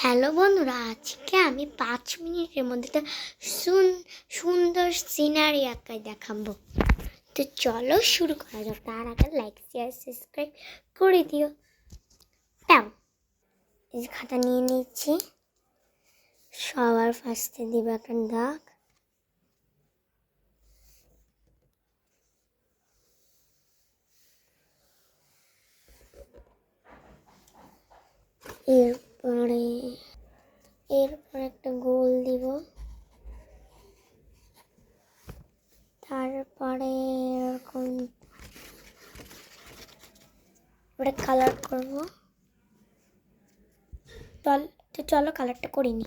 Hello বন্ধুরা, আজকে আমি 5 মিনিটের মধ্যে তো সুন্দর সিনারি আঁকায় দেখাবো। তো চলো শুরু করা যাক। তার আগে লাইক শেয়ার সাবস্ক্রাইব করে দিও। তাও এই খাতা নিয়ে নিচ্ছি। সবার ফার্স্টে দিব একটা দাগ। এরপর একটা গোল দিব। তারপরে এরকম ওটা কালার করব। চলো কালারটা করিনি।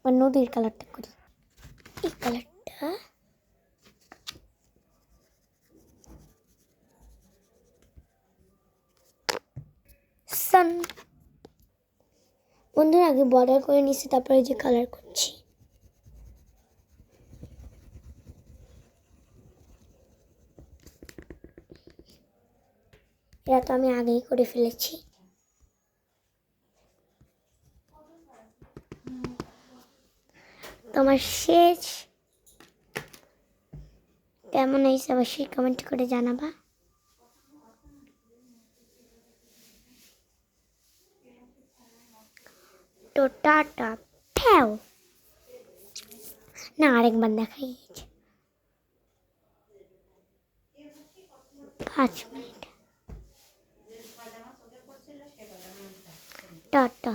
নদীর কালারটা করি। এই কালারটা সান। বন্ধুরা আগে বর্ডার করে নিচ্ছি, তারপরে যে কালার করছি। এটা তো আমি আগেই করে ফেলেছি। তোমার শেষ কেমন হয়েছে অবশ্যই কমেন্ট করে জানাবা। তো টাটা ফ্যাও না, আরেকবার দেখাই। 5 মিনিট। টাটা।